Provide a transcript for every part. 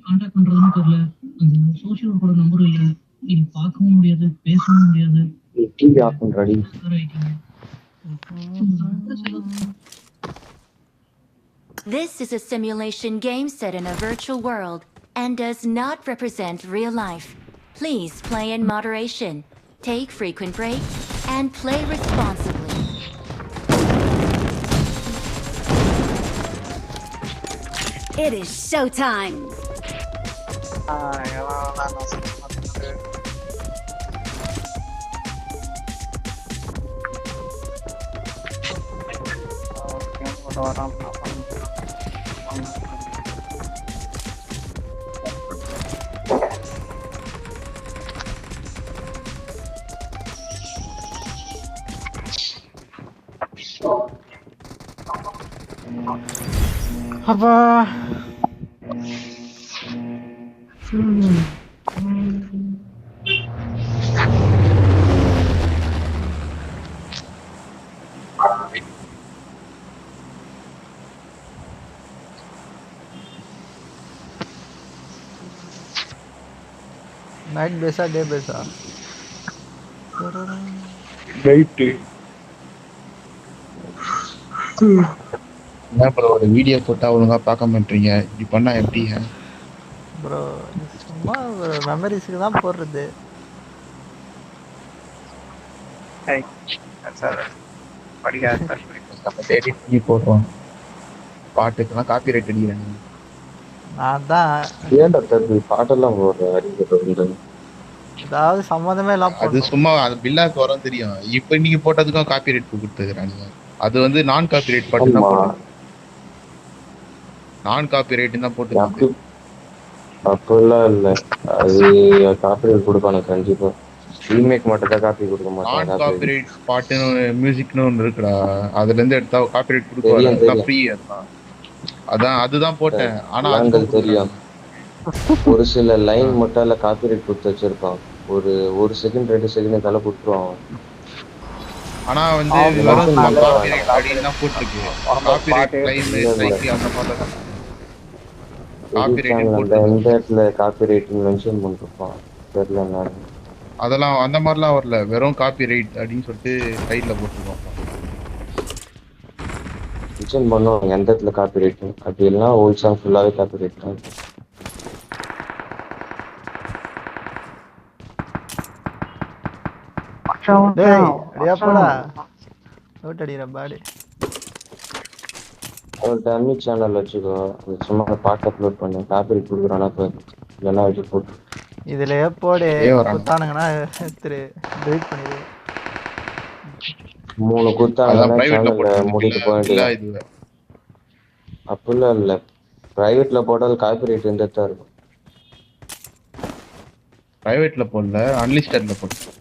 Contact பண்றதுன்னு தெரியல. அந்த சோஷியல் ஒர்க்கோட நம்பரும் இல்ல. நீங்க பார்க்கவும் முடியாது, பேசவும் முடியாது. டிவி ஆஃப் பண்றடி. This is a simulation game set in a virtual world and does not represent real life. Please play in moderation, take frequent breaks, and play responsibly. It is showtime! அப்பா night बेसा day बेसा right என்ன bro ஒரு video போட்டா ஒழுங்கா பார்க்க மாட்டீங்க. இப்படி பண்ணா எப்படி? ப்ரோ சும்மா மெமரிஸ்க்கு தான் போடுறது. போடுறோம் பாட்டுக்கெல்லாம் காப்பி ரைட் அடிக்கிறாங்க. நான் தான் ஏன்டா தம்பி பாட்டெல்லாம் போடுறேன். ஏதாவது சம்மந்தமே இல்லாம அது சும்மா அது பில்லாக்கு வரும் தெரியும். இப்ப நீங்க போட்டதுக்கும் காப்பி ரைட் கொடுத்துக்கிறாங்க. அது வந்து நான் காப்பி ரைட் பாட்டு தான் போடுறேன். நான் காப்பி ரைட் தான் போட்டு அப்பெல்லாம் இல்ல. அது காப்பி ரைட் கொடுப்பாங்க கண்டிப்பா. ரீமேக் மட்டும் தான் காப்பி கொடுக்க மாட்டாங்க. நான் காப்பி ரைட் பாட்டுன்னு மியூசிக்னு ஒன்று இருக்குடா. அதுல இருந்து எடுத்தா காப்பி ரைட் கொடுப்பாங்க. ஃப்ரீ அதான் அதுதான் போட்டேன். ஆனா அது தெரியும். ஒரு சில லைன் மட்டும் இல்ல காப்பி ரைட் கொடுத்து வச்சிருப்பான். ஒரு செகண்ட் 2 செகண்ட் தலை கொடுத்துருவான். ஆனா வந்து காப்பி ரைட் அப்படின்னு தான் போட்டுருக்கு. காப்பி ரைட் லைன் லைக் அந்த மாதிரி தான் காப்பி ரைட் போட்டு இந்த இடத்துல காப்பி ரைட் மென்ஷன் பண்ணிருப்பான். தெரியல நான் அதெல்லாம் அந்த மாதிரிலாம் வரல. வெறும் காப்பி ரைட் அப்படின்னு சொல்லிட்டு சைட்ல போட்டுருக்கோம். மென்ஷன் பண்ணுவாங்க எந்த இடத்துல காப்பி ரைட். அப்படி இல்லைன்னா ஓல்ட் சாங் ஃபுல்லாவே காப்பி ரைட் தான். டேய் அடியாப்படா அவுட் அடிற பாடி. ஒரு டம்மி சேனல் வச்சுக்கோ. சும்மா பாட்டு அப்லோட் பண்ணு. காப்பி ரைட் கொடுக்குறானா பாரு. இல்லைன்னா வச்சு போட்டு இதுலயே போடு. குத்தானுங்கன்னா எடுத்துரு டெலீட் பண்ணிடு. 3 குத்தானுங்கன்னா சேனல்ல மூடிட்டு போயிடு. அப்படிலாம் இல்ல. பிரைவேட்ல போட்டால் காப்பி ரைட் எந்த இருக்கும். பிரைவேட்ல போடல அன்லிஸ்டட்ல போட்டு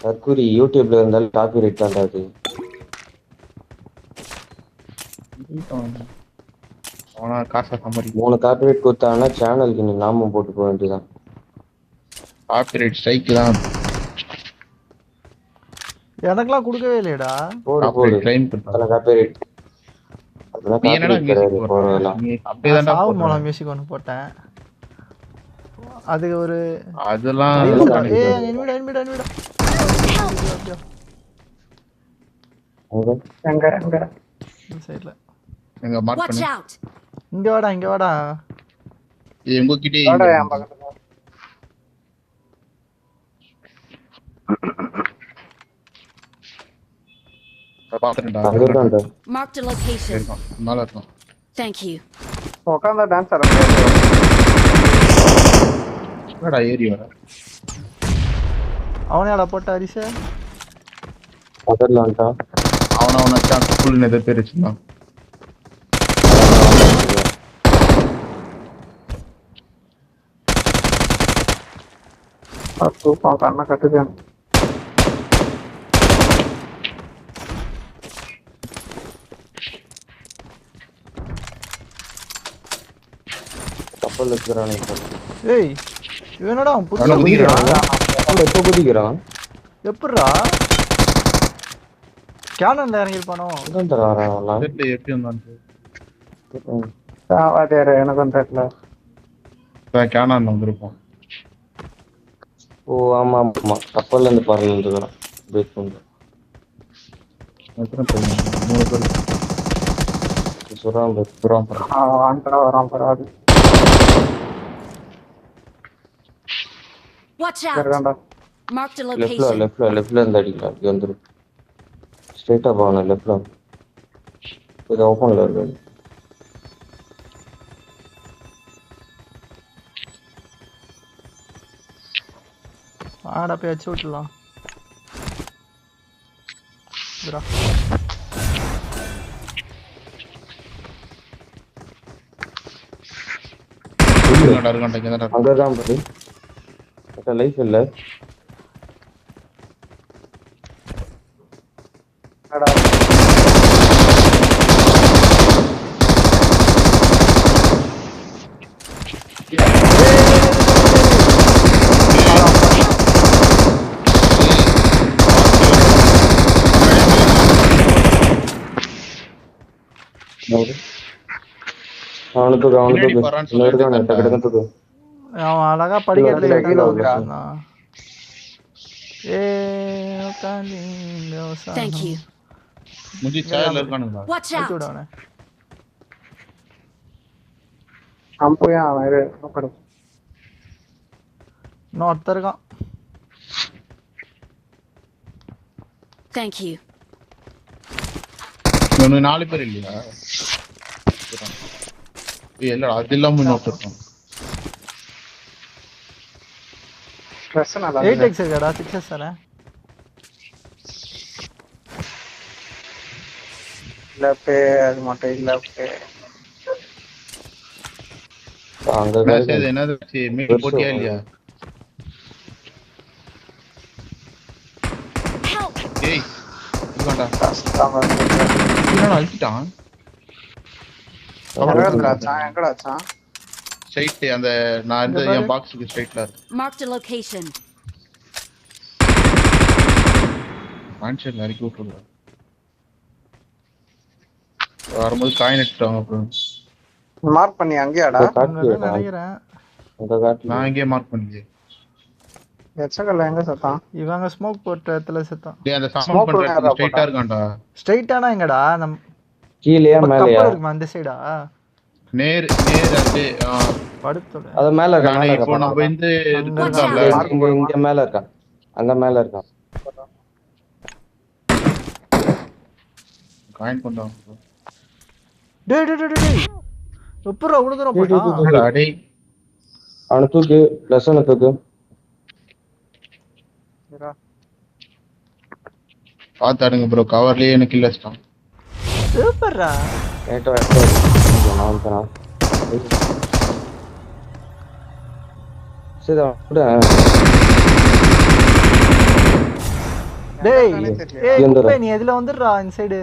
தற்கூரி யூடியூப்ல இருந்தாலும் காப்பி ரைட் தான் அது. அவனா காசை சம்பாதி 3 காப்பி ரைட் கொடுத்தாங்கன்னா சேனலுக்கு நீ நாம போட்டு போக வேண்டியதான். காப்பி ரைட் ஸ்ட்ரைக் தான். எனக்குலாம் கொடுக்கவே இல்லையடா. போடு போடு ட்ரெயின் பண்ணல காப்பி ரைட். அதெல்லாம் காப்பி ரைட் கிடையாது. போறதெல்லாம் அப்படியே தான் சாவு மோன மியூசிக் ஒன்னு போட்டேன். அது ஒரு அதெல்லாம் ஏய் இன்விடா அங்க இந்த சைடுல எங்க மார்க் Watch பண்ணு. out! இங்க வாடா எங்க கிட்டே வாடா என் பக்கத்துல. அங்கதான் Marked a location. மேல இருக்கும். Thank you. உட்கார்ந்தா டான்ஸ் ஆட முடியாது. என்னடா ஏறி வர அவனேடா போட்ட அரிச பக்கத்துலடா. அவன சான்ஸ் ஃபுல் நெத பேர் வச்சிருந்தான். தூக்கம் கண்ணை கட்டுது. கப்பல் இருக்கிறானே ஏய் இவனடா அவன் புதுசா அவனை குதிக்கிறான். குதிக்கிறான். எப்போ குதிக்கிறான் எப்படிடா கேனன்ல இறங்கிருப்பானோ? இதான் தரான் தெரியல எப்படி வந்தான்னு. சாவாதேரு எனக்கும் தெரியல. கேனான் வந்திருப்போம். ஓ ஆமா ஆமா கப்பல்ல இருந்து பறந்து வந்துக்கிறான் வெயிட் பண்ணு எத்தனை பேர்? 3 பேர். சுறான் புறம் படம். ஆண்டா வரான் பரவாது. Watch out! இருக்காண்டா. Marked a லெஃப்ட்ல location. லெஃப்ட்ல இருந்து அடிக்கலாம் அப்படி வந்துடும் ஸ்ட்ரெயிட்டா போகணும் லெஃப்ட்ல இது ஓப்பன்ல இருக்கு ஆடா போய் வச்சு விட்டுலாம். இதுடா. இருக்காண்டா இங்க தான். அங்கதான் பாரு லைஃப் இல்ல என்னடா அவனுக்கு பின்னாடி போறான்னு சொல்லிட்டு கிடக்கு அவன் அழகா படிக்கட்டுல கீழே ஏறிட்டு வந்துடா. வந்தான். உட்காந்து இங்க உட்காந்து. Thank you. முஞ்சி சாயல்ல இருக்கானுங்களா? Watch வச்சு out! விடு அவனை. அவன் போய் அவன் இரு உட்காரு. இன்னும் ஒருத்தன் இருக்கான். Thank you. இவனு 4 பேர் இல்லையா? இல்லடா அது இல்லாம இன்னொருத்தர். ட்ரெஸ் நல்லா 8x இருக்காடா 6s தானே. இல்லப்பே அது மட்டும் இல்லப்பே. அங்க மெசேஜ் என்னது மீட் போட்டியா இல்லையா? Help! ஏய் இவன்டா கஷ்டமா இருக்கு. என்னடா அழிச்சிட்டான். எங்கடாச்சான் ஸ்ட்ரைட் அந்த நான் இந்த என் பாக்ஸுக்கு ஸ்ட்ரைட்ல இருக்கு. Marked a location. மான்ஷன் நறுக்கி விட்டுருங்க. வரும்போது காயின் எடுத்துட்டாங்க. அப்புறம் மார்க் பண்ணி அங்கேயாடா அங்கதான் நினைக்கிறேன். நான் இங்கே மார்க் பண்ணிட்டேன். எச்சக்கல்ல எங்க சத்தான் இவங்க ஸ்மோக் போட்ட இடத்துல செத்தான். டேய் அந்த Smoke சமன் பண்ற யாரா ஸ்ட்ரைட்டா இருக்கான்டா. ஸ்ட்ரைட்டானா எங்கடா? நம்ம கீழேயா மேலயா கப்பல் இருக்குமா அந்த சைடா? நேர் அது படுத்தோட. அது மேல இருக்கா நானே மேல இப்போ இருக்கா நம்ம இந்த Watch out. இங்க மேல இருக்கா அங்க மேல இருக்கா காயின் கொண்டாங்க. டேய் டேய் டேய் டேய். எப்பறா இவ்வளவு தூரம் போட்டான்? டேய் அவனை தூக்கு பிளஸ் ஒன்னு தூக்கு பாத்தாடுங்க ப்ரோ கவர்லயே எனக்கு இல்ல ஸ்டாம். சூப்பர்ரா. ஏட்டோ நான் தான் சரி டேய் ஏய் இங்க குப்பை நீ எதுல வந்துடுறா இந்த சைடு.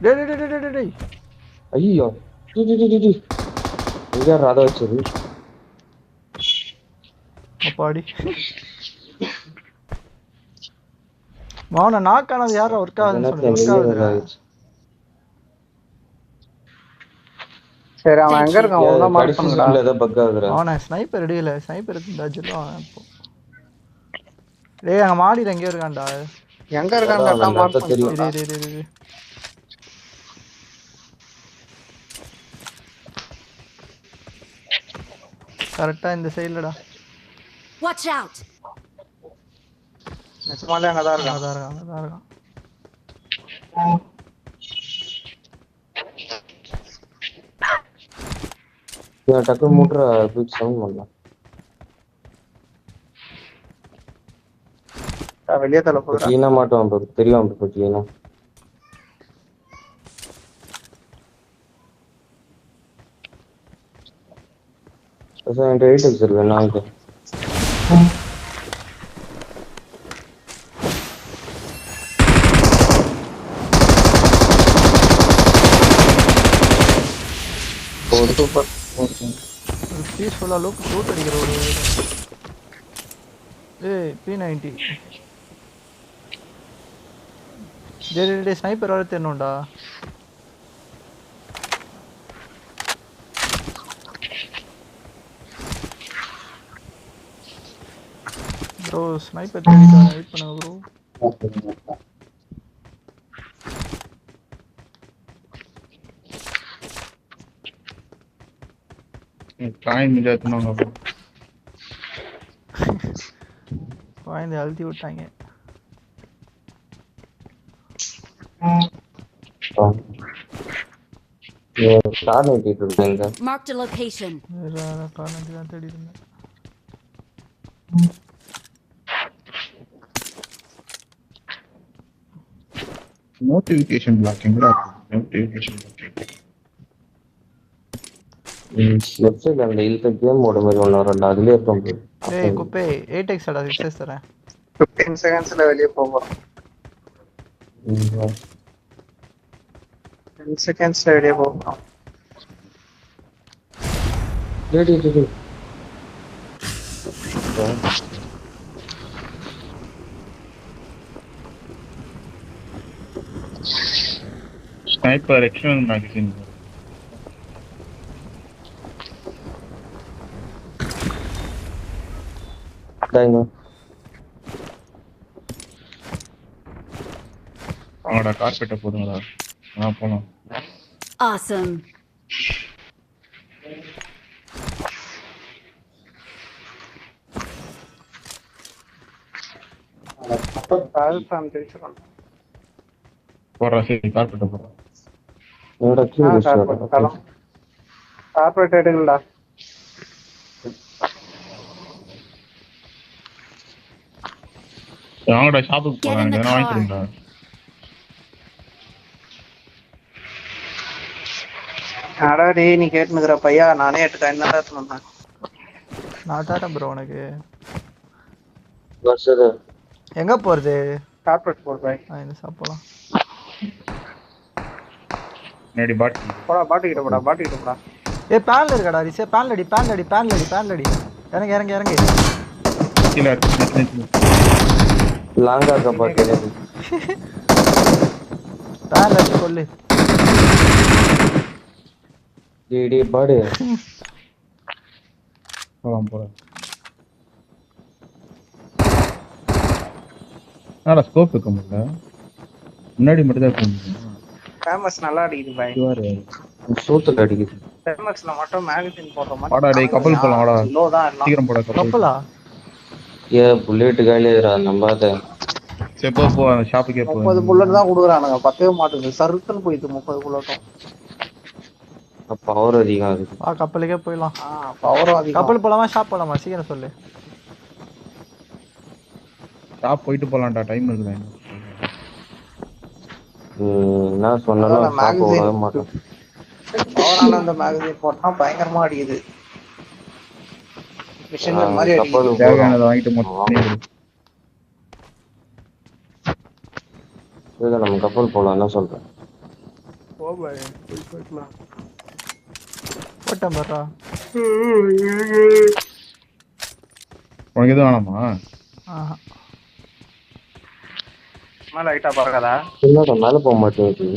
டேய் டேய் டேய் டேய் டேய். ஐயோ இங்க ராதா வச்சது அப்பாடி. மௌன நாக் ஆனது யாரா ஒர்க் ஆகுதுன்னு சொல்லுங்க. சரி அவன் எங்க இருக்கான் ஒழுங்கா மார்க் பண்ணுடா ஏதோ பக் ஆகுதுடா அவன ஸ்னைப்பர் அடியில ஸ்னைப்பர் எடுத்து சொல்லுவான் இப்போ. டேய் அங்க மாடியில எங்கேயோ இருக்கான்டா. எங்க இருக்கான்னு கரெக்டா மார்க் பண்ணு தெரியும் டேய் டேய் டேய் டேய். கரெக்டா இந்த சைடுலடா. Watch out! நிஜமாலே அங்கதான் இருக்கான் அதான் இருக்கான் அதான் இருக்கான். டக்கு மூட்ற குயிக் சவுண்ட் பண்ணலாம் வெளியே தள்ள போறா கிளீனா மாட்டுவான் பாரு தெரியும் அப்படி கிளீனா என்கிட்ட 8x இருக்கு நாளைக்கு. சூப்பர். ஒரு பீஸ்ஃபுல்லா லூட் அடிக்கிற ஒரு P90. டேய் ஸ்னைப்பர் வர தெரியணும்டா. ப்ரோ ஸ்னைப்பர் தேடிட்டு வெயிட் பண்ணுங்க ப்ரோ. டைம் இல்லத்துனாங்க பாயிண்ட் அழுத்தி விட்டாங்க. ஸ்டார் நோட்டிட்டு இருக்கேங்க. Marked a location. வேற காரணத்துக்கு தான் தேடி இருந்தேன். நோட்டிஃபிகேஷன் பிளாக்கிங்ல நோட்டிஃபிகேஷன் பிளாக்கிங் லெஃப்ட் சைடுல அந்த இல்த கேம் மோட் மாதிரி ஒன்னு வரல அதுலயே இருக்கும் bro. டேய் குப்பே 8x அடா 6x தரேன். 15 செகண்ட்ஸ்ல வெளிய போறோம். 10 செகண்ட்ஸ்ல வெளிய போறோம். டேய் ஸ்னைப்பர் எக்ஸ்டர்னல் மேகசின் டைங்க. அவனோட கார்பெட்டை போதுங்களா போலாம். Awesome. ராஜஸ்தான் ஜெயிச்சிரும். போடுறா சரி கார்பெட்டை போடுறோம். என்னோட கியூ கார்பரேட் எடுங்கடா. அவனோட ஷாப்புக்கு Get in போறாங்க the நான் car. வாங்கிக்கிறேன்டா. அடா டேய் நீ கேட்டுனுக்குற பையா நானே எடுக்க என்னடா சொன்னேன். நான் தரேன் ப்ரோ உனக்கு. வர்ஷது எங்க போறது? கார்பரேட் போடு பை. இந்த சாப்பிடலாம். நேடி பாட் போடா பாட்டுக்கிட்ட போடா. பேன்ல இருக்கடா ரிசே பேன்ல அடி. இறங்கு. கீழ லாங்கா கப்பா தெரியுது. பேன்ல அடி கொல்லு. டேய் பாடு. போலாம். ஆனா ஸ்கோப் இருக்க முடியல. முன்னாடி மட்டும் தான் இருக்க முடியும். ஃபேமஸ் நல்லா அடிக்குது பை. சூத்துல அடிக்குது. ஃபேமஸ்ல மட்டும் மேகசின் போடுற மாதிரி. வாடா டேய் கப்பல் போலாம் வாடா. லோ தான் எல்லாம். சீக்கிரம் போடா கப்பலா? புல்லட் காலியாடா நம்பாத. சரி போ அந்த ஷாப்புக்கே போ. 30 புல்லட் தான் குடுக்குறானுங்க. பத்தவே மாட்டேங்குது. சருக்குன்னு போயிட்டு 30 புல்லட்டும். பவர் அதிகம் இருக்கு. கப்பலுக்கே போயிடலாம். பவரும் அதிகம். கப்பல் போலாமா ஷாப் போலாமா சீக்கிரம் சொல்லு. ஷாப் போயிட்டு போலாம்டா டைம் இருக்குடா. நான் சொன்னாலும் ஷாப் போக மாட்டேன். பவரான அந்த மேகசின் போட்டா பயங்கரமா அடிக்குது. மிஷின் மாதிரி அடிக்குது. தேவையானதை வாங்கிட்டு மொத்தம் நம்ம கப்பல் போலாம் என்ன சொல்றேன். போ பை. போய்க்கலாம். போட்டேன் பாரா. உனக்கு எதுவும் வேணாமா? மேல லைட்டா பறக்காதா? இல்லடா மேல போக மாட்டேங்குது.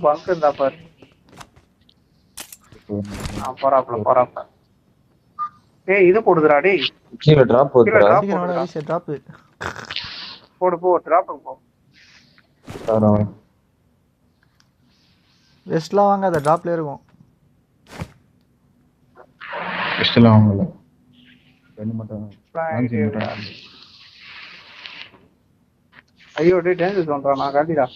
பங்க் இருந்தா பாரு. போறாப்ல. ஏய் இது போடுதுடா டேய். கீழ டிராப் போடுடா. சீக்கிரம் வாடா ஈஸியா டிராப். போ டிராப் போ. வரேன். வெஸ்ட்லாம் வாங்க அந்த டிராப்ல இருக்கும். வெஸ்ட்லாம் வாங்கல. ரெண்டு மட்டும். ஐயோ டேய் டேஞ்சர் சொல்றா நான் காட்டிடா.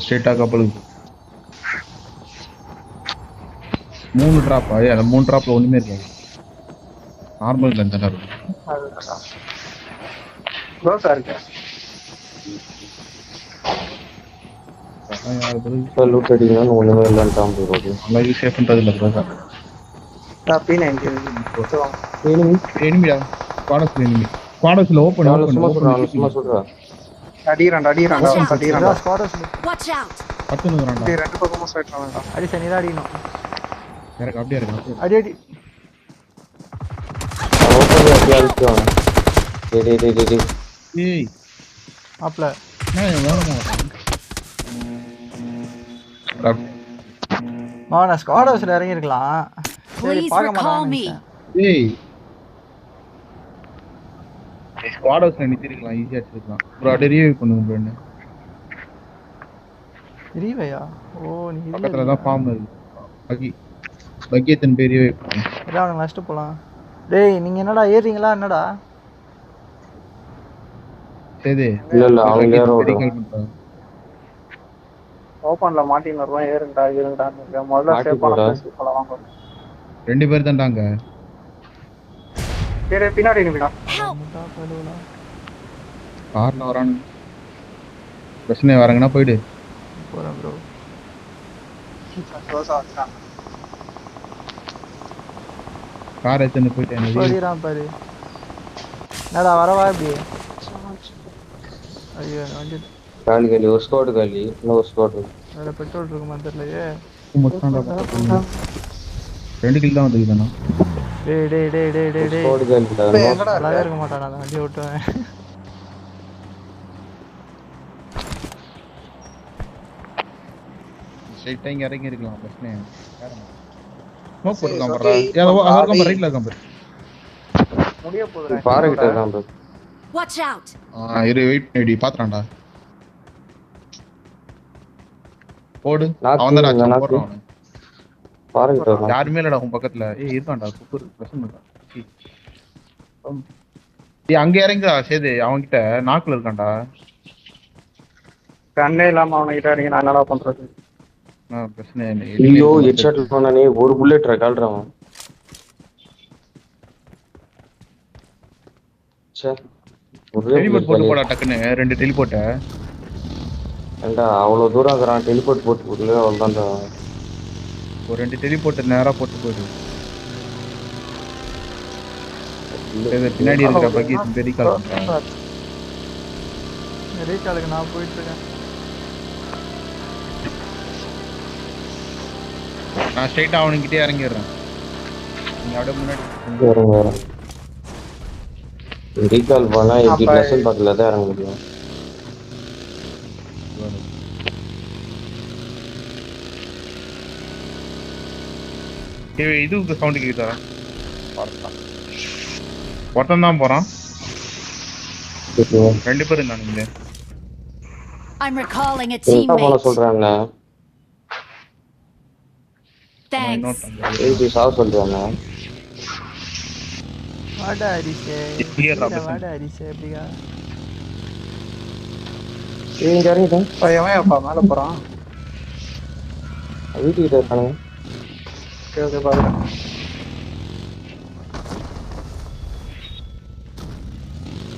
ஸ்ட்ரெயிட்டா கப்பலுக்கு 3 டிராப். அந்த 3 டிராப்ல ஒண்ணுமே இருக்காது. நார்மல் கன் தானே இருக்கும். அதுதான் க்ளோஸா இருக்கு. அதான் யாரு பதில் இப்போ லூட் அடிக்கணும்னு ஒண்ணுமே இல்லைன்ட்டான் ப்ரோ. நல்லா யூஸ் பண்றது இல்லை ப்ரோ. P90 எனிமிடா ஸ்குவாடஸ்ல எனிமி. ஸ்குவாடஸ்ல ஓபன் சும்மா சொல்றா. அடிக்கிறான்டா. ஸ்குவாடர்ஸ் Watch out! பத்துன்னு வரான்டா. டேய் ரெண்டு பக்கமும் ஸ்ட்ரைட் பண்ணடா. அடி சனி தான் அடிக்கணும். எனக்கு அப்படியே இருக்கு. அடி அடி ஓப்பன் அப்படியே அடிச்சுவாங்க. டேய் ஏய் மாப்ள நான் வேணுமா? மாவன ஸ்குவாடர்ஸ்ல இறங்கி இருக்கலாம். சரி Please பார்க்க recall me. மாட்டான். ஏய் ஸ்குவாடஸ்ல நித்திருக்கலாம், ஈஸியா அடிச்சிருக்கலாம். ப்ரோ டெரிவேவ் பண்ணுங்க ப்ரோ. என்ன ரீவையா? ஓ நீ பக்கத்துல தான் ஃபார்ம் இருக்கு. பக்கி எத்தனை பேர் ரிவைவ் பண்ணுங்க. இல்ல அவனுக்கு நஷ்ட போலாம். டேய் நீங்க என்னடா ஏறீங்களா என்னடா? சரி இல்ல அவங்க யாரோ ஓபன்ல மாட்டின்னு வருவான். ஏறுங்கடா. முதல்ல சேவ் பண்ணலாம் வாங்க. ரெண்டு பேர் தான்டாங்க. டேய் பின்னாடி நிமிடா. முட்டா பலுவலா. கார்ல வரானு பிரச்சனை வரங்கனா போய்டு. போறேன் ப்ரோ. க்ளோஸா இருக்கான். கார் எடுத்து போய்ட்டேன். போடிறான் பாரு. என்னடா வரவா இப்படி? ஐயோ வண்டி காலி ஒரு ஸ்குவாட் காலி. இன்னொரு ஸ்குவாட். வேற பெட்ரோல் இருக்குமா தெரியலையே. ரெண்டு கில் தான் வந்துருக்குதானா? டேய் ஸ்குவாட் காலி. எங்கடா இருக்க மாட்டானா அந்த வண்டியை விட்டுவேன். ஸ்ட்ரைட்டா இங்க இறங்கி இருக்கலாம் பிரச்சனை. ஸ்மோக் போட்டுக்கலாம் பரா. யாரோ அவர்கம் ரைட்ல இருக்கான் பாரு. முடிய போகுதுடா. பாருகிட்ட இருக்கான் ப்ரோ. Watch out! இரு வெயிட் பண்ணி பாத்துறான்டா. போடு. அவன் தான் அடிச்சு போறான் அவன். பாருகிட்ட இருக்கான். யாருமே இல்லடா உன் பக்கத்துல. ஏய் இருக்கான்டா குப்பர் பிரச்சனை இல்ல. ஏய் அங்க இறங்குடா சேது. அவன் கிட்ட நாக்குல இருக்கான்டா. கண்ணே இல்லாம அவனை கிட்ட அடிங்க. நான் என்னடா பண்றது? பிரச்சனை இல்லை. ஐயோ ஹெட்ஷாட் பண்ணானே. ஒரு புல்லட் கால்றான். ச்சே ஒரே டெலிபோர்ட் போட்டு போடா டக்குன்னு. ரெண்டு டெலிபோர்ட்ட ஏண்டா அவ்வளவு தூரம் இருக்கறான். டெலிபோர்ட் போட்டு போடல அவ்வளவுதான்டா. ஒரு ரெண்டு டெலிபோர்ட் நேரா போட்டு போயிடு. பின்னாடி இருக்கிற பக்கி பெரிய கால் பண்றான். ரீகாலுக்கு நான் போயிட்டு இருக்கேன். நான் ஸ்ட்ரைட்டா அவனுக்கிட்டே இறங்கிடுறேன். நீங்க அப்படியே முன்னாடி வேற ரீகால் பண்ணா எப்படி லெசன் பக்கத்துல தான் இறங்க முடியும். இதுக்கு சவுண்ட் கேக்குதா? ஒருத்தன் தான் போறான். ரெண்டு பேரும் இருந்தானுங்க. I'm recalling a என்ன பண்ண teammate. சொல்றாங்க? Thanks. ஏய் சாவ சொல்றாங்க. வாடா அரிசே. வாடா அரிசே அப்படியா? ஏய் இங்க இறங்கிட்டேன். பையன் அப்பா மேல போறான். வீட்டுக்கிட்ட இருக்கானுங்க. ஓகே பாருங்க.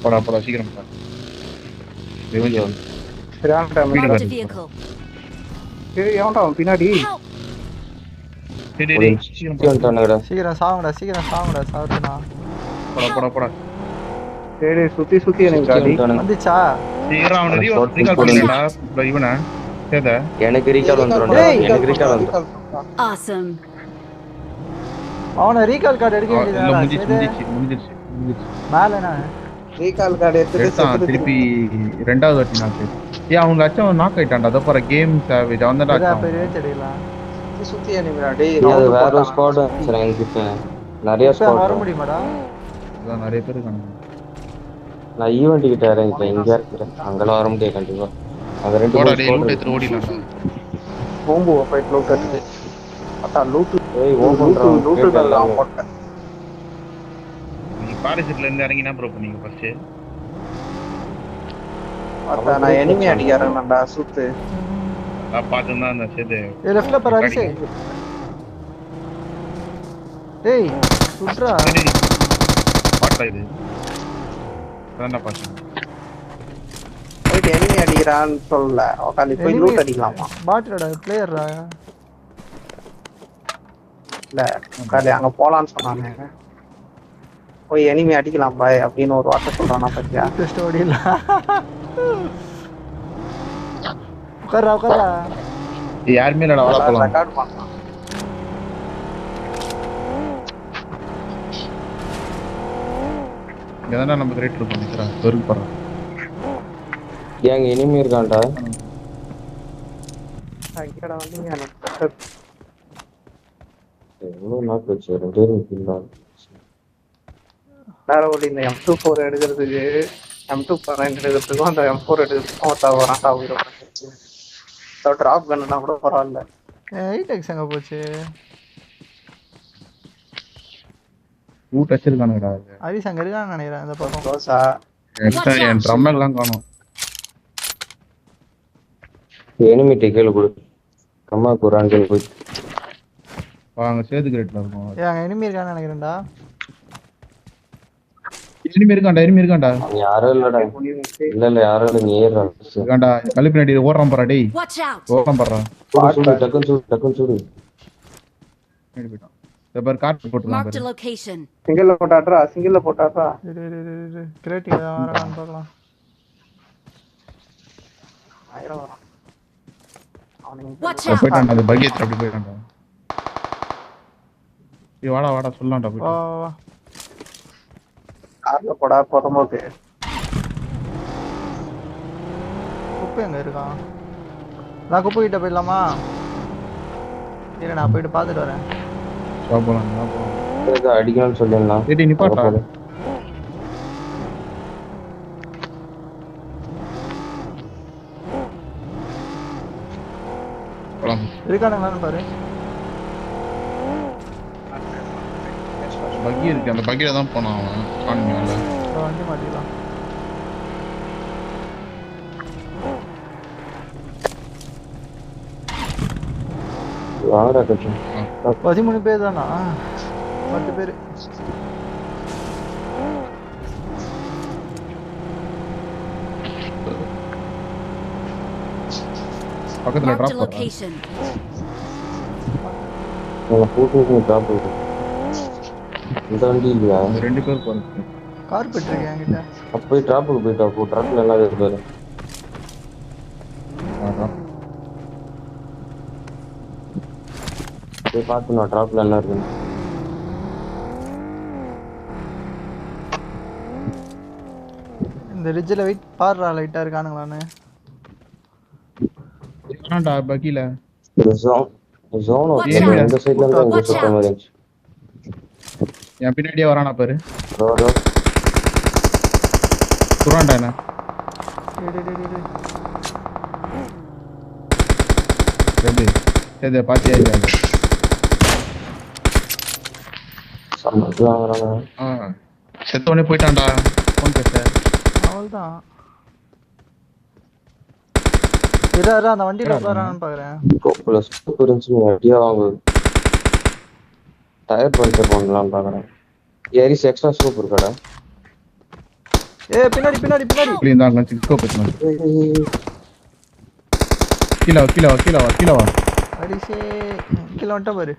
போடா சீக்கிரம் போடா. சரியான Marked a vehicle. எவன்டா அவன் பின்னாடி? Help! சீக்கிரம் வந்துட்டானுங்கடா. சீக்கிரம் சாவுங்கடா சாவுறதுனா. போடா. டேய் சுத்தி எனக்கு அடி. வந்துச்சா? சீக்கிரம் அவனை ரீகால் பண்ணிடா. இவனா சேதா. எனக்கு ரீகால் வந்துறோம்டா. எனக்கு ரீகால் வந்துரும். Awesome. அவன ரீகால் கார்டு எடுக்க இல்ல வேண்டியதா? முடிஞ்சிச்சு. மேலனா ரீகால் கார்டு எடுத்து திருப்பி ரெண்டாவது வாட்டி நாக்கு. ஏய் அவங்க அச்சம் நாக் ஆயிட்டான்டா. அத பாரு கேம் சேவேஜ் அவன் தான் இதா அச்சம். பெரிய தெரியலாம். சுத்தி அனிமேடா. டேய் அது வேற ஒரு ஸ்குவாட் சரி என்கிட்ட நிறைய இப்ப வர ஸ்குவாட். முடியுமாடா? அதான் நிறைய பேர் இருக்காங்க. நான் ஈவென்ட் கிட்ட இறங்கிட்டேன். இங்க இருக்கேன். அங்கலாம் வர முடியாது கண்டிப்பா. அங்க ரெண்டு போடா மூணு டேய் squad லூட் இருக்கு. எடுத்து ஓடிடலாம்டா. பூம்பு ஃபைட் லூட் எடுத்து. அட லூட் ஏய் ஓபன் லூட் எல்லாம் போட்ட. நீ பாரிஸ்ல இருந்து இறங்கினா ப்ரோ பண்ணீங்க ஃபர்ஸ்ட். அட நான் எனிமி அடிக்கறேன்டா சுத்து. நான் பார்த்தா அந்த சேது. ஏய் லெஃப்ட்ல பாரு அரிசே. டேய் சுட்றா. என்னடா இது அதான் பாத்தேன் போயிட்டு எனிமி அடிக்கிறான்னு சொல்லல உட்காந்து போய் லூட் அடிக்கலாமா பாட்டிலோட பிளேயர்ரா இல்ல உட்காந்து அங்க போலான்னு சொன்னானே போய் எனிமி அடிக்கலாம் பாய் அப்படின்னு ஒரு வார்த்தை சொல்றானா பத்தியா ஸ்டோரி இல்ல உட்காரா யாருமே இல்லடா வாடா போலாம் ரெக்கார்ட் பண்ணலாம் இங்கதான்டா நம்ம ரேட் இருக்கும் நிக்கிறா வெறும் போறா ஏங்க இனிமே இருக்கான்டா அங்கடா வந்து எவ்வளவு நாக்கு வச்சு 2 பேரும் கில்லா வேற ஒரு இந்த M24 எடுக்கிறதுக்கு M24 எடுக்கிறதுக்கும் அந்த M4 எடுக்கிறதுக்கும் வரான்டா உயிரை டிராப் கண்ணுனா கூட பரவாயில்ல 8x எங்க போச்சு ஊட் வச்சிருக்கானுடா ஹரிஸ் அங்க இருக்கான்னு நினைக்கிறேன் இந்த பக்கம் க்ளோஸா என் ட்ரம் எல்லாம் காணோம் எனிமி டேக்கல கொடு அம்மா குரான்கள் போய் வாங்க சேது கிரேட்ல இருக்கும் அங்க எனிமி இருக்கான்னு நினைக்கிறேன்டா எனிமி இருக்கான்டா யாரும் இல்லடா இல்ல யாரும் இல்ல நீ ஏறா இருக்கான்டா கல்லு பின்னாடி ஓடுறான் பாறா டேய் Watch out! ஓடுறான் பாறா சுடு டக்குன்னு சுடு பின்னாடி போய்ட்டான் இந்த பார் கார்ட் போட்டுலாம் Marked a பாரு location. சிங்கிள்ல போட்டாடுறா கிரேட்டிங் வரான்னு பார்க்கலாம் ஆயிரம் வரான் Watch அவன் out! போய்ட்டான்டா அது பகியத்துல அப்படி போய்ட்டான்டா ஏய் வாடா சொல்லலாம்டா வா போய்ட்டு வா கார்ல போடா போடும்போது குப்பை எங்க இருக்கான் நான் குப்பை கிட்ட போயிடலாமா இல்லை நான் போயிட்டு பார்த்துட்டு வரேன் போலாம் அடிக்கணும்னு சொல்லிடலாம் டேய் நிப்பாட்டா போலாம் இருக்கானுங்களான்னு பாரு பக்கி இருக்கு அந்த பக்கில தான் போனான் அவன் காணுங்க வண்டி மாட்டிக்கலாம் வாங்கடா கட்சி 13 பேர் தானா 10 பேர் பக்கத்துல Marked a டிராப் location. போட்டு ட்ராப் இந்த வண்டி இல்லையா அந்த ரெண்டு பேர் போறாங்க கார்பெட் இருக்கு என்கிட்ட போய் ட்ராப்புக்கு போயிட்டா போ ட்ராப்ல எல்லாம் இருப்பாரு போய் பார்த்து நான் ட்ராப்ல எல்லாம் இருக்கு இந்த ரிட்ஜில் வெயிட் பாடுறா லைட்டாக இருக்கானுங்களான்னு ஆனாடா பக்கில ஜோன் Watch ஓகே out. இந்த சைடுல இருந்து இங்க Watch சுத்த out. மாதிரி இருந்துச்சு என் பின்னாடியே வரானா பாரு ரோடோ குறான்டா என்ன எப்படி சரி பாத்தியா இல்லையா சம்மத்து வாங்குறாங்க செத்தவனே போயிட்டான்டா ஃபோன் பேச அவள்தான் இரு அந்த வண்டியில் உட்காரான்னு பார்க்குறேன் கோப்புல சூப்பர் இருந்துச்சு நீ அடியா வாங்கு டயர் பஞ்சர் பண்ணலாம்னு பார்க்குறேன் ஏரிஸ் எக்ஸ்ட்ரா சூப் இருக்காடா பின்னாடி பின்னாடி பின்னாடி இப்படி இருந்தாங்க சிக்கோ பேசணும் கீழே வா அடிச்சே கீழே வந்துட்டா பாரு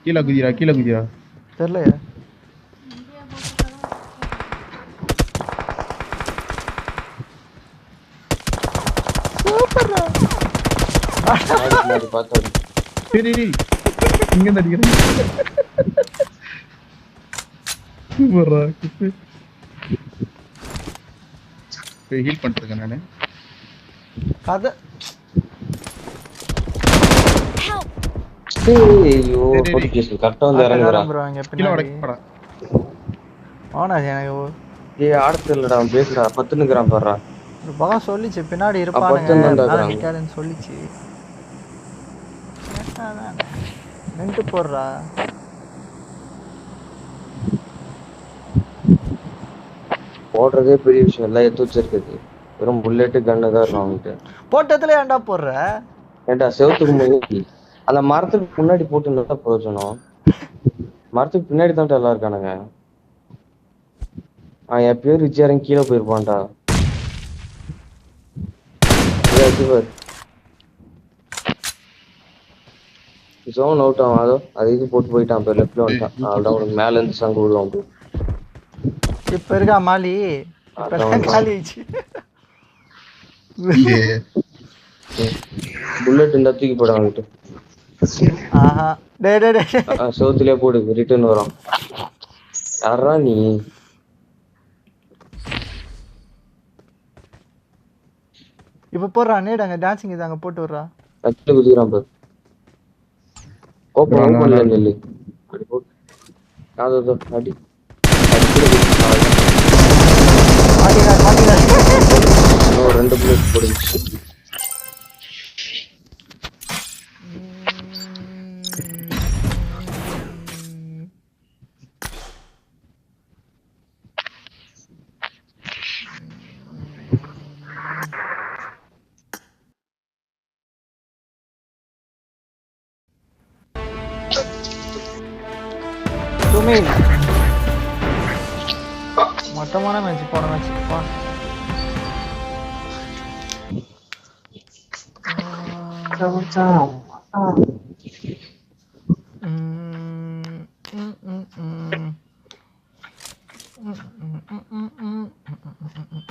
கீழே குதிரா தெரியலையே பார்த்தா சரி இங்க இருந்து அடிக்கிறேன் சூப்பரா ஹீல் பண்ணிருக்கேன் நானு கதை ஐயோ கரெக்டா வந்து இறங்குறான் கிளம்புறாங்க கீழே பின்னாடி வடக்கு ஆனாச்சு எனக்கு ஏய் ஆடத்துல இல்லடா அவன் பேசுறா 10 கிராம் பாடுறா ஒரு பக்கம் சொல்லிச்சு பின்னாடி பத்து இருப்பானுங்க தான் அதனால இருக்கிறாங்க. நிக்காதுன்னு சொல்லிச்சு நின்று போடுறா போடுறதே பெரிய விஷயம் எல்லாம் எடுத்து வச்சிருக்குது வெறும் புல்லெட்டு கன்னு தான் இருக்கும் அவன்கிட்ட போட்டதுல ஏன்டா போடுற ஏன்டா செவத்துக்கு முன்னாடி அந்த மரத்துக்கு முன்னாடி போட்டு நல்லா பிரயோஜனம் மரத்துக்கு பின்னாடி தான் எல்லாம் இருக்கானுங்க. எப்பயோ ரிச் இறங்கி கீழே போயிருப்பான்டா. ஜோன் அவுட் ஆகும். அது இது போட்டு போயிட்டான். இப்போ லெஃப்ட்ல வந்துட்டான். அவ்வளோதான் உனக்கு மேல இருந்து சங்கு விடுவான். இப்ப இருக்கா மாலி? இப்ப காலி ஆயிடுச்சு. புல்லட் இருந்தா தூக்கி போட வாங்கிட்டு ஆஹா டே டே டே சவுத்துலயே போடு. ரிட்டர்ன் வரும். யாரா நீ? இப்ப போடுறா நேடாங்க டான்சிங் இதாங்க போட்டு விடுறா. கட்டு குதிக்கிறான் பாரு. ஓப்பன் ஓப்பன்ல நெல்லு அடி போட்டு அதோ அடி இன்னும் 2 புல்லட் போடுச்சு. மொத்தமான மேட்ச் போன மேட்ச் பா.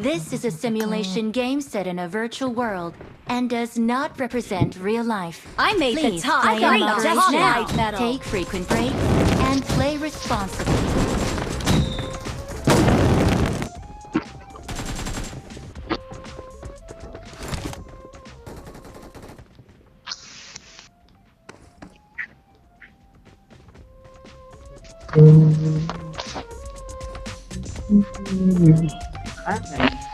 This is a simulation game set in a virtual world and does not represent real life. I made Please the top. play I in got the moderation, highlight medal. take frequent breaks, and play responsibly.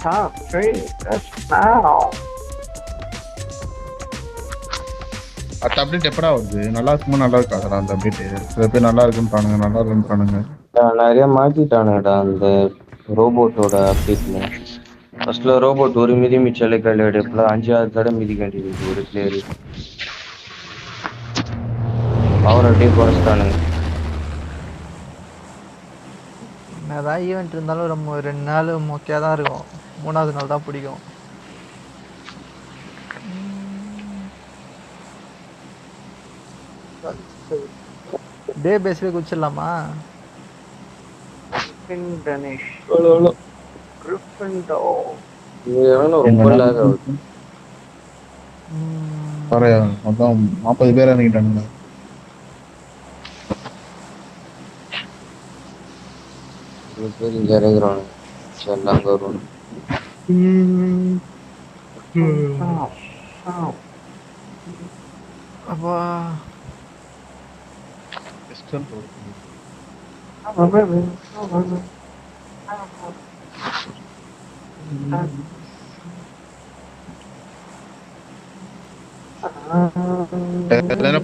Top 3. That's now. அந்த update எப்படா வருது? நல்லா இருக்குமா நல்லா இருக்காதா அந்த update? சில பேர் நல்லா இருக்குன்றானுங்க, நல்லா இருக்குன்றானுங்க. நிறைய மாத்திட்டானுடா அந்த ரோபோட்டோட அப்டேட்ல. ஃபர்ஸ்ட்ல ரோபோட் ஒரு மிதி மிச்சலை கையில் எடுப்பல 5-6 தடவை மிதி கண்டிருக்கு ஒரு பிளேயரு. பவர் அப்படியே குறைச்சிட்டானுங்க. என்னதான் ஈவெண்ட் இருந்தாலும் ரொம்ப 2 நாள் மொக்கையாக தான் இருக்கும். 3ஆவது நாள் தான் பிடிக்கும். டே பேஸ்ல குச்சிடலாமா? Finish. Gryffindor. ரொம்ப லாக் ஆகுது. பரவாயில்ல, மொத்தம் 40 பேர் இறங்கிட்டானுங்க. பேர் இங்க இறங்குறானு எல்லாம் அங்க வருவானு. அப்பா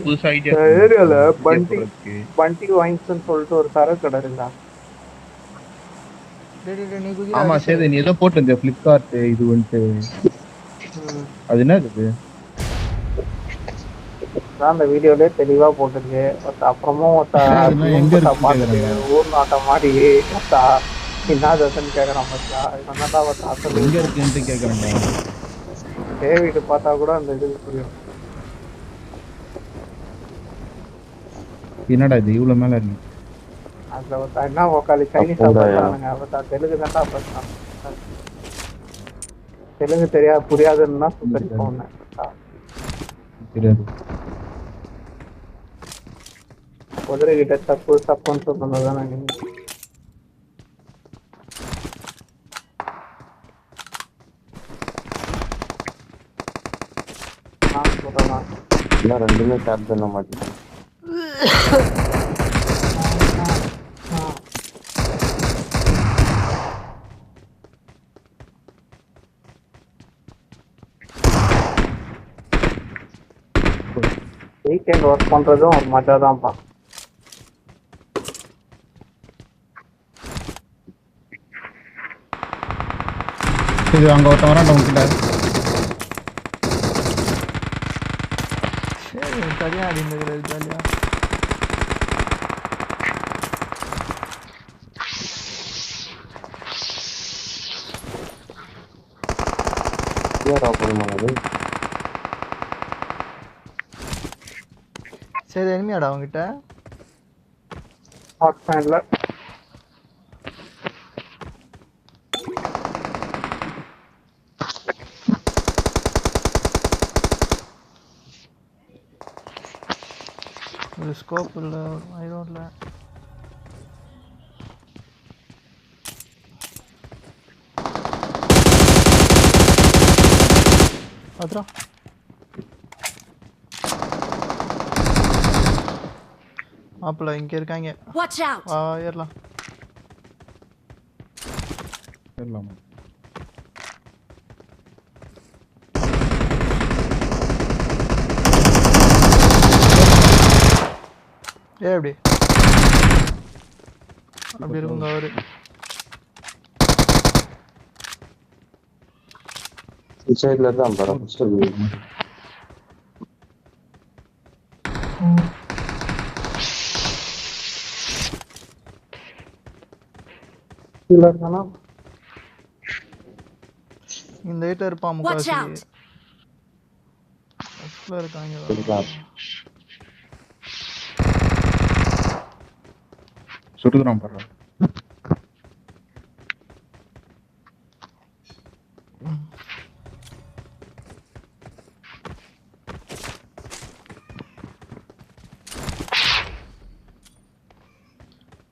புதுசா ஐடியா ஏரியால பண்டி வாங்கின்னு சொல்லிட்டு ஒரு சரக்கு கடை இருந்தா. ஆமா சரி, நீ ஏதோ போட்டு பிளிப்கார்ட் இது வந்துட்டு அது என்ன இது? அந்த வீடியோலயே தெளிவா போட்டுருக்கு. அப்புறமும் ஊர் நாட்டம் மாடி என்னதுன்னு கேக்குறான். எங்க இருக்குன்னு கேக்குறேன். தேவிட்டு பார்த்தா கூட அந்த இது புரியும். என்னடா இது இவ்வளவு மேல இருக்கு? அதுல என்ன உக்காலி சைனீஸ் சாப்பிடுறானுங்க. தெலுங்கு தான் பேசுறான். தெலுங்கு தெரியாது புரியாதுன்னா சூப்பர் போன தெரியாது. குதிரை கிட்ட தப்பு தப்புன்னு சொன்னதானே நீங்க. நான் சொல்றேன் எல்லாம் ரெண்டுமே டேப் பண்ண மாட்டேன். வீக்கெண்ட் ஒர்க் பண்றதும் ஒரு மஜா தான்ப்பா. இது அங்க ஒருத்தன் வரான்டா உங்ககிட்ட. சரி தனியா அடிந்தது ஜாலியா. சரி எனிமியாடா அவங்ககிட்ட ஹாட் பேன்ல ஒரு ஸ்கோப் இல்ல ஐரோன்ல அப்புறம் மாப்பிள்ள இங்க இருக்காங்க Watch out! ஏறலாம் ஏறலாமா? அப்படி அப்படி இருக்குங்க அவரு சைடுல தான் பாரு ஃபர்ஸ்ட் கீழ இருக்கானா இந்த ஐட்ட இருப்பான் Watch முக்காசி out! ஃபர்ஸ்ட்ல இருக்காங்க சுட்டுக்கிறான் பாரு.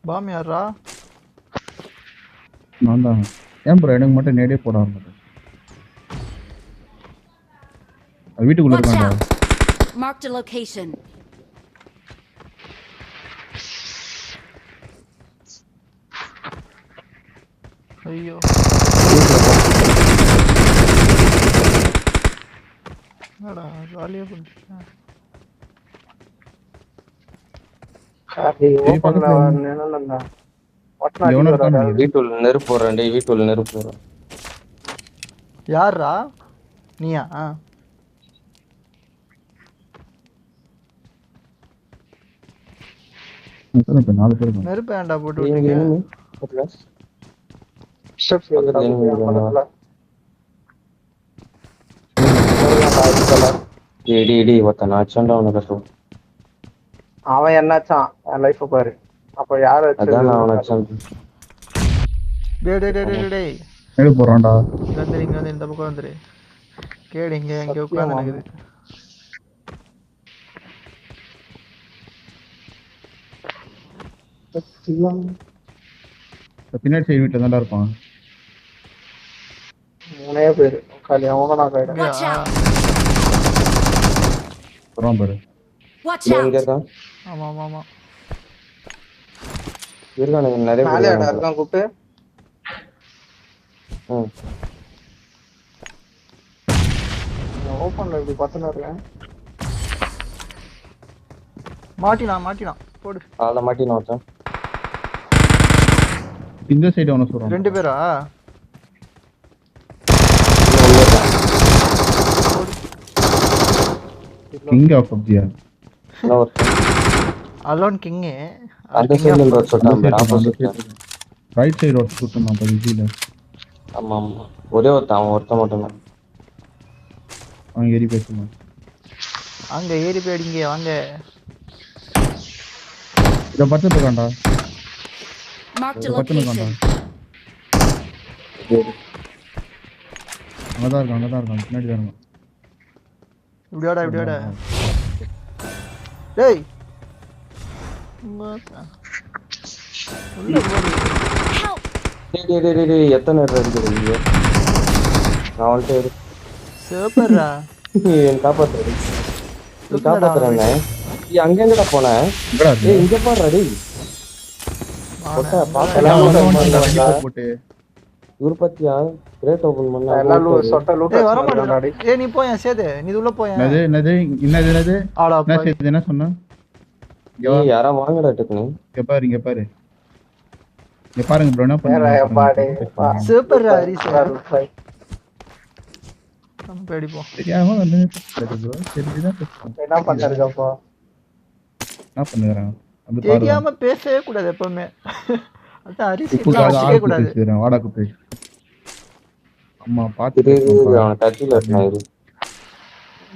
பாம் யாரா நான் தான். ஏன் ப்ரோ எனக்கு மட்டும் நேடே போட மாட்டேன். வீட்டுக்குள்ள Watch இருக்கான்டா. out! Marked a location. ஐயோ என்னடா ஜாலியா பண்ணிட்டேன் ஓபன்ல நின்னலன்னா எவனோ இருக்கான். வீட்டுள்ள நெருப்பு போடுறேன் டேய் வீட்டுள்ள நெருப்பு போடுறேன் யாரா நீயா இப்ப 4 பேர் இருக்காங்க. நெருப்பு ஏன்டா போட்டு இங்க விட்டீங்க enemy பக்கத்துல ஸ்டெப்ஸ் பக்கத்துல enemy இருக்காங்க ஏடி ஒருத்தன் அச்சண்டா அவனை கஷ்டம் அவன் என்னாச்சான் என் லைஃப் பாரு அப்ப யார அதான் நான் அவனை வச்சு அச்சண்டா டேய் நேடு போறான்டா. வந்துரு இங்க வந்து இந்த பக்கம் வந்துரு கேடு இங்க உட்கார்ந்து இருக்குது பின்னாடி சைடு வீட்டுல தான்டா இருப்பான். மூணே பேரு காலி அவன நான் கையில Watch out! போறான் பாரு. Watch இங்க out! இருக்கான் ஆமா ஆமா ஆமா இருக்கானுங்க நிறைய மேலே பேர் இருக்காங்க. இருக்கான் கூப்பிட்டு ஓபன்ல இப்படி பத்தன இருக்கேன் மாட்டினான் போடு அதை மாட்டின ஒருத்தன் இந்த சைடு அவன சொல்றான். 2 பேரா கிங் ஆஃப் பப்ஜியா. இன்னும் ஒருத்தன் அலோன் கிங் அந்த சைடுல இருந்து ஒரு சொட்டான் ஆப்போசிட் ரைட் சைடு ஓட சுட்டுறான் பாரு இதில. ஆமா ஆமா ஒரே ஒருத்தன் மட்டும் தான் அவன் ஏறி பேசுறான். அங்க ஏறி போயிடுங்க வாங்க இத பத்து இருக்கான்டா. Marked a பத்து இருக்கான்டா. location. அங்கதான் இருக்கான் பின்னாடி தான் இருக்கான். இப்படியோட டேய் உள்ள போடு Help! டேய் எத்தனை நேரம் அடிக்கிறது நான் வந்துட்டு சூப்பர்ரா என் காப்பாத்துறது நீ காப்பாத்துறேன் அங்க எங்கடா போன எங்கடா இருக்கு? ஏய் இங்க பாருடா டேய் போட்டு இவரு பத்தியா கிரேட் ஓபன் பண்ணா எல்லாம் சொட்ட லூட் ஏய் வர மாட்டேடா ஏய் நீ போய் சேது நீ உள்ள போய் என்னது ஆடா என்ன செய்து என்ன சொன்னா? ஏய் யாரா வாங்கடா டக்குனு இங்க பாரு இங்க பாருங்க ப்ரோ என்ன பாடே சூப்பர்ரா ஹரிஸ் நம்ம பேடிப்போம் தெரியாம வந்து ப்ரோ தெரிஞ்சுதான் பேசுறேன். என்ன பண்ணிருக்கப்போ என்ன பண்ணுறான் அது பாரு. தெரியாம பேசவே கூடாது எப்பவுமே அதான் ஹரிஸ் உப்புக்காக பேசவே ஆள் கூடாது பேசுறேன் வாடா குப்பை. அம்மா பாத்து அவன் டச்சில் இருக்கான் இரு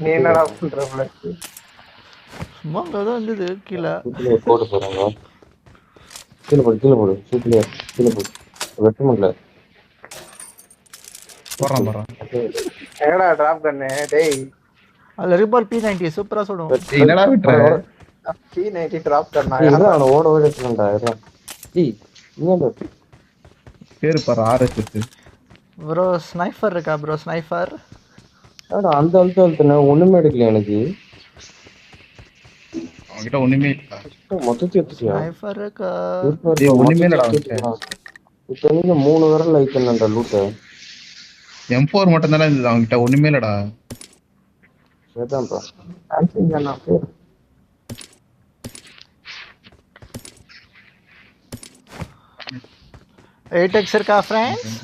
நீ என்னடா பண்ற பிளஸ்? சும்மா அங்கே தான் இருந்தது கீழே. சூப்பர் போட்டு போறாங்க. கீழே போடு சூப்பர் கீழே போடு வெட்ட முடியல. போறான் எங்கடா டிராப் கண்ணு டேய்? அதில் ரிபால் P90 சூப்பராக சுடும். என்னடா விட்டுற P90 டிராப் கண்ணா? அவனை ஓட எடுத்துடா. பேரு பாரு RSS. ப்ரோ ஸ்னைஃபர் இருக்கா ப்ரோ? ஸ்னைஃபர் அந்த அழுத்தன ஒண்ணுமே எடுக்கல எனக்கு. அவன்கிட்ட ஒண்ணுமே இல்ல. மொத்தத்தை எடுத்துட்டியா? ஸ்னைஃபர் இருக்கா? ஒண்ணுமே இல்லடா அவன்கிட்ட. இப்ப நீங்க 3 விரல் ஐத்தனடா லூட்ட. M4 மட்டும் தானே இருந்தது அவன்கிட்ட, ஒண்ணுமே இல்லடா. சரிதான்ப்பா. சாம்சங் அண்ணா பேர் 8x இருக்கா ஃப்ரெண்ட்ஸ்?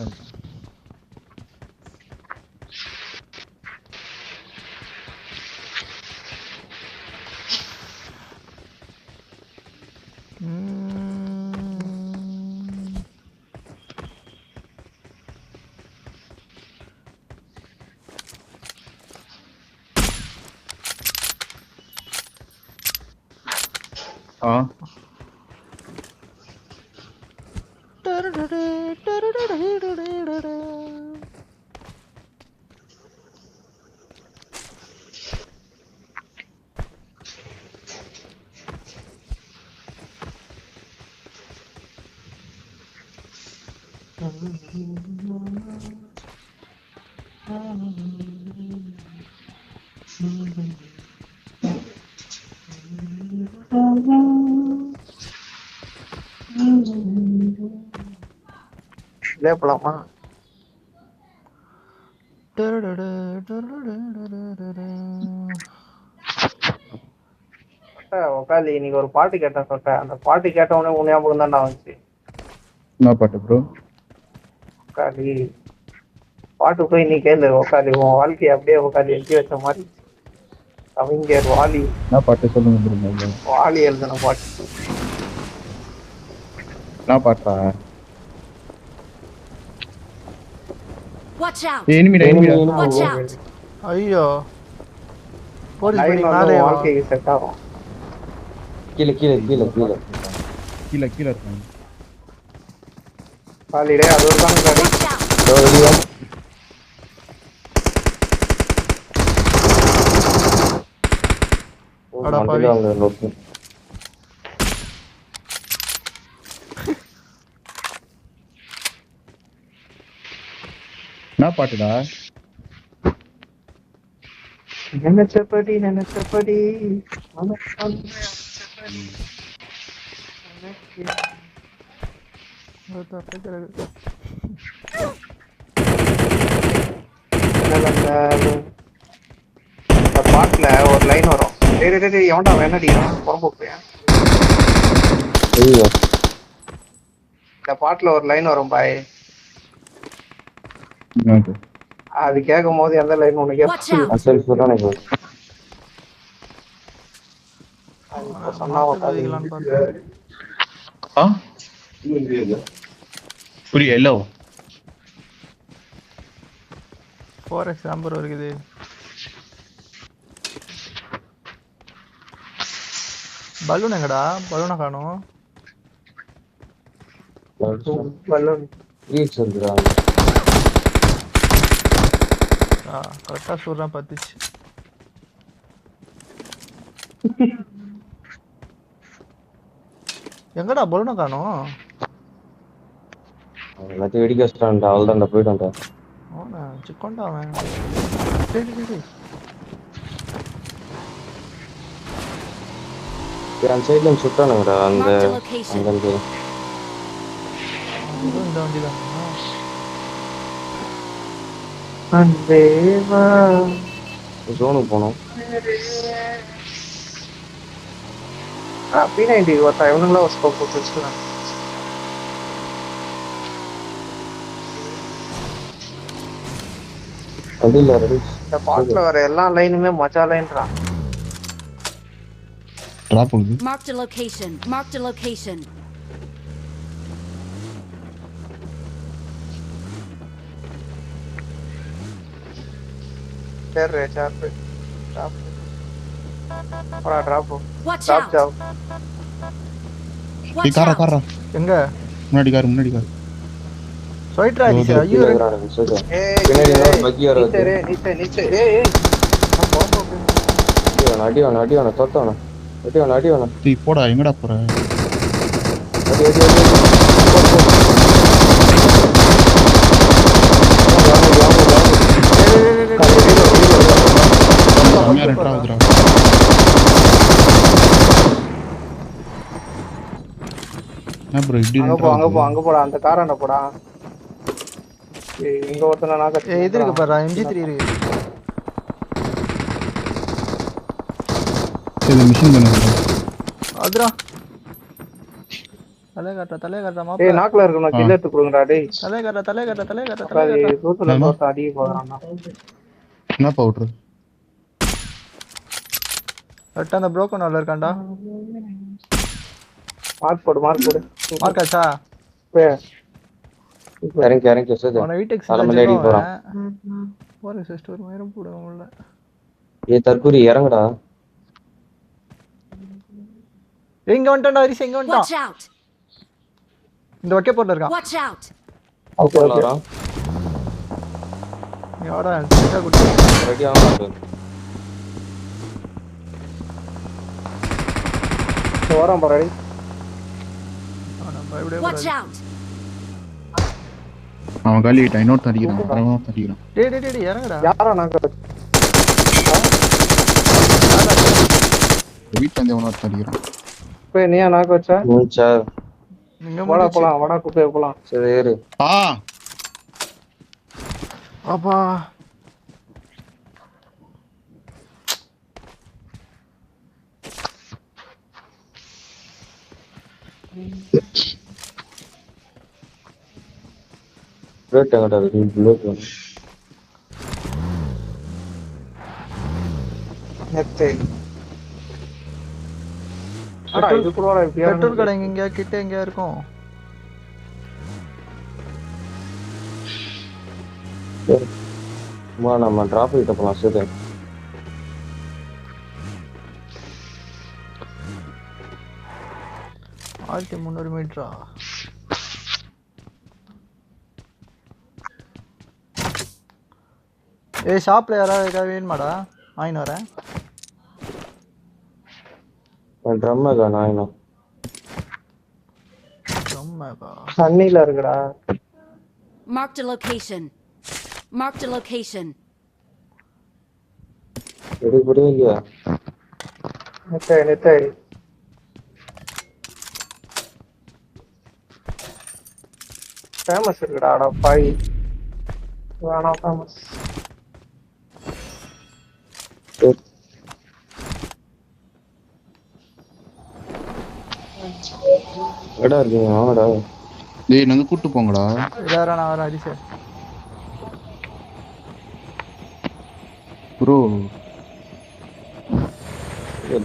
ஆ இதே போலாமா? உக்காலி இன்னைக்கு ஒரு பாட்டு கேட்டேன் சொல்லிட்டேன். அந்த பாட்டு கேட்ட உடனே உன் ஞாபகம் தான்டா வந்துச்சு. என்ன பாட்டு ப்ரோ? உக்காலி பாட்டு போய் நீ கேளு. உக்காலி உன் வாழ்க்கையை அப்படியே உக்காலி எழுதி வச்ச மாதிரி. கவிஞர் வாலி என்ன பாட்டு சொல்லுங்க ப்ரோ? வாலி எழுதின பாட்டு. என்ன பாட்டா? Watch out! எனிமிடா. Watch out! ஐயோ போலீஸ் லைன் படி வந்து மேலே உன் வாழ்க்கைக்கு செட் ஆகும். கீழே இருக்காங்க. வாலிடே அது ஒரு தான் காடி. Watch out! என்ன பாட்டுடா? நினைச்சபடி இந்த பாட்டுல ஒரு லைன் வரும். எவன்டா வேணடிக்கிறான் புறம்போக்கு. இந்த பாட்டுல ஒரு லைன் வரும் பாய். அது கேட்கும் போது எந்த லைன் உனக்கு Watch out! சொன்னா புரிய இல்ல. 4x நம்பர் இருக்குது. பலூன் எங்கடா? பலூனை காணோம். பலூன் கரெக்டா சொல்றேன் பத்துச்சு. எங்கடா பலூனை காணோம்? எல்லாத்தையும் வெடிக்க வச்சிட்டான்டா. அவள்தான்டா போயிட்டான்டா. அவனா சிக்கோண்டா அவன். அந்த சைட்ல சுட்டானுங்கடா. அந்த Marked a location. அங்க இந்த வண்டி தான். ஜோனுக்கு போனோம். P90 ஒருத்தன் இவனுங்களா ஒரு ஸ்கோப் போட்டு வச்சுக்கலாம். இந்த பாட்டுல வர எல்லா லைனுமே மஜா லைன்றான். டிராப் ஆகுது. Marked a location. Marked a location. சரி சார்பு போடா drop Watch drop out! ஜாவ். Watch காரா out! காரா எங்க முன்னாடி கார் சொல்லிட்டு அடிச்சு ஐயோ ஏய் பின்னாடி ஏதோ பக்கி வர நீச்சரே நீச்ச ஏய் நான் போறேன். அடி வேணும் தொத்தவன அடி வேணும் டேய் போடா எங்கடா போற கம்மியா ரெண்டா ஆகுதுடா என்ன ப்ரோ இப்படி அங்க போடா அந்த காராண்ட போடா. ஏய் இங்க ஒருத்தன நான் இது இருக்கு பாரு MG3 இருக்கு. இது மிஷின் பண்ணுங்க அதுடா தலை காட்டுற மாப்பா. ஏய் நாக்குல இருக்கு நான் கில் எடுத்து கொடுங்கடா டேய். தலை காட்டுற அது சூத்துல போட்டு அடி போறானா. என்ன பவுடர் கரெக்டா அந்த ப்ரோக்கன் வால்ல இருக்கான்டா. மார்க் போடு மார்க்காச்சா ஏய் இறங்கி சுது அவன வீட்டுக்கு தலைமையில அடி போறான். ஒரு சிஸ்டர் மயிரம் போடுங்க உள்ள. ஏய் தற்கூரி இறங்குடா. இங்க வந்துட்டான்டா ஹரிஷ் இங்க Watch வந்துட்டான். out! இந்த வக்கே போட்ல இருக்கான். Watch out! Okay okay. நீ வாடா சிக்கா குட்டி. ரெடி ஆகணும். போறோம் பாரு. அவன பயப்படவே Watch கூடாது. out! அவன் காலி இன்னொருத்தன் அடிக்கிறான் டேய் இறங்குடா. யாரா நாக்கு வீட்டுல இருந்து இன்னொருத்தன் அடிக்கிறான் போய் நீயா நாக்கு வச்சா மூச்சா நீங்க வாடா முடிச்சு. போலாம் வாடா குப்பை போலாம். சரி ஏறு. அப்பா புல்லட் எங்கடா இருக்கு? புல்லட் வேணும். நெத்தே அடா இது கூட இப்படியா பெட்ரோல் கடை எங்க கிட்ட எங்க இருக்கும்? சும்மா நம்ம டிராப் கிட்ட போலாம் சரி. ஆயிரத்தி 300 மீட்டரா? ஏய் ஷாப்ல யாராவது வேணுமாடா? வாங்கிட்டு வரேன். ட்ரம்மை காணும். ரொம்பப்பா தண்ணில இருக்குடா. Marked a location. Marked a location. எடுக்கவே இல்லையா? நெத்தே ஃபேமஸ் இருக்குடா. அட பாய் வேணா ஃபேமஸ். எடா இருக்கீங்க வாங்கடா. டேய் என்ன கூட்டு போங்கடா யாரா நான் வரேன் ஹரிஷ். ப்ரோ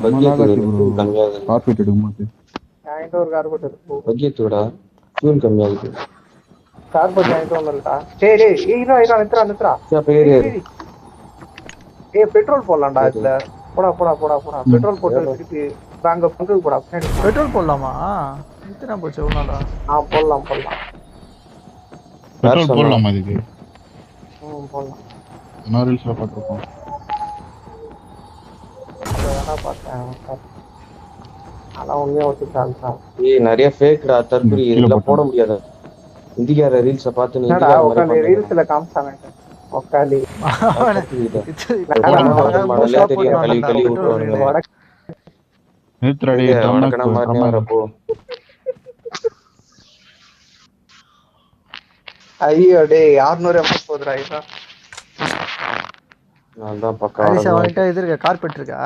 கம்மியாகுது. கார்பெட் எடுக்கும்போது என்கிட்ட ஒரு கார்பெட் இருக்கு. பக்கெட்டுடா ஃபியூல் கம்மியாகுது. கார்பெட் என்கிட்ட ஒன்று இருக்கா. டேய் இரா நித்ரா அப்ப ஏறி ஏறு. ஏய் பெட்ரோல் போடலாம்டா இதுல. போடா பெட்ரோல் போட்டு திருப்பி அங்க பங்கு போடா. பெட்ரோல் போடலாமா? இத்தனை போச்சு ஒரு நாளா? போடலாம் பெட்ரோல் போடலாமா இதுக்கு? போடலாம். இன்னொரு ரீல்ஸ்ல பார்த்துருக்கோம். வேணா பார்த்தேன். அதான் உண்மையா ஒத்துக்காது. ஏய் நிறைய ஃபேக்டா தற்கூரி இதுல போட முடியாது. இந்திக்கார ரீல்ஸ பார்த்து நீ என்னடா உட்காந்து ரீல்ஸ்ல காமிச்சாங்க. உட்காந்து கழுவி விட்டுருவாங்க. நிறுத்துறாடி வடக்கனா மாதிரி வரப்போ ஐயோ டேய் 600 எம்எஸ் போதுடா. இதான் நான் தான் பக்கா ஹரிஷ் அவன்கிட்ட இது இருக்கா? கார்பெட் இருக்கா?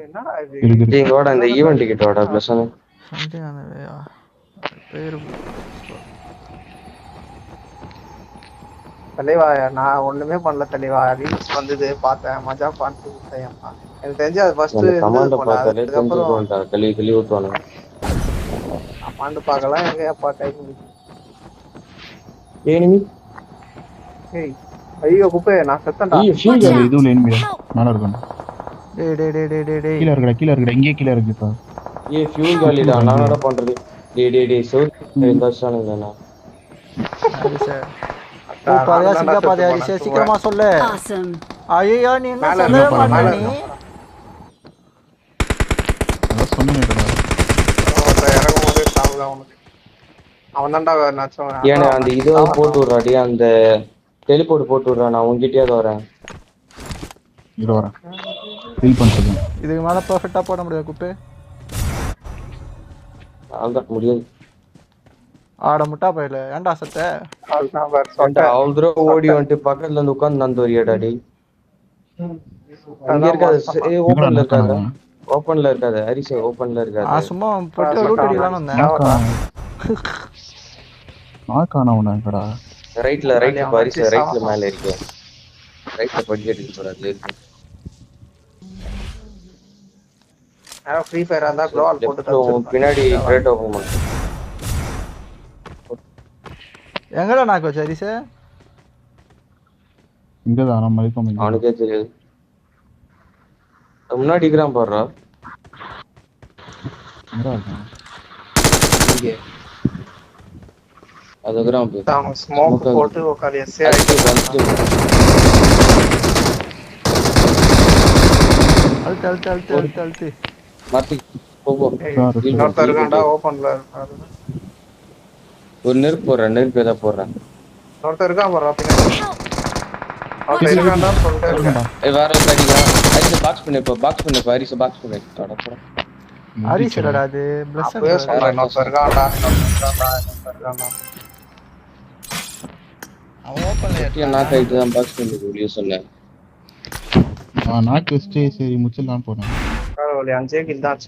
என்னடா இது? இருக்கு இங்க வாடா இந்த ஈவென்ட் டிக்கெட் வாடா ப்ளஸ் சம்திங் அந்த பேரு தலைவா நான் ஒண்ணுமே பண்ணல தலைவா. ரீல்ஸ் வந்தது பார்த்தேன் மஜா பார்த்து விட்டேன். எனக்கு தெரிஞ்சு அது ஃபர்ஸ்ட் கமாண்ட பார்த்தாலே அதுக்கப்புறம் தெரிஞ்சுக்கோண்டா. கழுவி ஊத்துவானுங்க. கமாண்ட் பார்க்கலாம் எங்க அப்பா டைம். ஏனிமி ஏய் ஐயோ குப்பை நான் செத்தேன்டா. ஐயோ ஃபியூல் Watch out! இதுல எனிமி மேல இருக்கும். டேய் டேய் டேய் டேய் டேய் டேய் கீழ இருக்குடா இங்கே கீழ இருக்குப்பா. ஏய் ஃபியூல் காலிடா நான் என்ன பண்றது? டேய் சோறு இந்தாச்சானுங்கண்ணா. அது சார் ஓ பாதியா சிங்க பாதியா சீக்கிரமா சொல்லு. Awesome. ஐயோ நீ என்ன மேல சொல்லவே இருக்க, மாட்டே மேல நீ. அத சொன்னேன்டா. ஒருத்தன் இறங்கும் போதே சாவுதான் அவனுக்கு. அவன் தான்டா நச்சவன். ஏன்னா அந்த இதோ போட்டு விடுறாடி அந்த டெலிபோர்ட் போட்டு விடுறா நான் உங்ககிட்டயே வரேன். இரு வரேன். ஹீல் பண்ணிட்டேன். இதுக்கு மேல பெர்ஃபெக்ட்டா போட முடியாது குப்பை. அவ்வளவுதான் முடியாது. ஆட முட்டா போயில ஏன்டா சத்த. அதுதான் பாரு ஏன்டா சொட்டை. அவ்வளவு தூரம் ஓடி வந்துட்டு பக்கத்துல இருந்து உட்காந்து நந்தோரியாடா டேய். அங்க இருக்காது ஓபன்ல இருக்காது. ஓபன்ல இருக்காது ஹரிசே ஓபன்ல இருக்காது. சும்மா போட்டு லூட் அடிக்கலாம்னு வந்தேன். நான் காணவனடா. ரைட்ல ஹரிசே ரைட்ல மேல இருக்கு. ரைட்ல படி எடுத்து போறாது இருக்கு. ஃப்ரீ ஃபயரா இருந்தா க்ளோவால் போட்டு தச்சிருப்பான். பின்னாடி கிரேட் ஓபன் பண்ணு. எங்கடா நாக்கு வச்ச ஹரிசே? இங்க தான் நம்ம இருக்கோம் இங்க. அவனுக்கே தெரியாது. முன்னாடி கிராம் பாடுறா. எங்கடா இருக்கான்? இங்க. அது கிராம் போ. அவன் ஸ்மோக் போட்டு உட்காந்து எஸ்ஏ அழுத்து. அழுத்து மாத்தி போ. இன்னொருத்தர் இருக்கான்டா ஓபன்ல இருக்காரு. ஒரு நெருப்பு போடுறேன் நெருப்பு ஏதாவது போடுறேன். இன்னொருத்தர் இருக்கான் பாரு பின்னாடி. அவன் இருக்கான்டா சொல்லிட்டே இருக்கேன். வேற ஒரு அடிக்கிறான். ஹரிசே பாக்ஸ் பண்ணு ஹரிசே பாக்ஸ் பண்ணு. தொடப்பட. ஹரிசேடா அது பிளஸ் அப்பவே சொல்றேன் இன்னொருத்தர் இருக்கான்டா. அவன் ஓபன்ல நான் கைட்டு தான் பாக்ஸ் பண்ணி வீடியோ சொன்னேன். நான் நாக்கு வச்சுட்டு சரி முச்சலாம் போனேன். பரவாயில்ல 5 கில் தான்.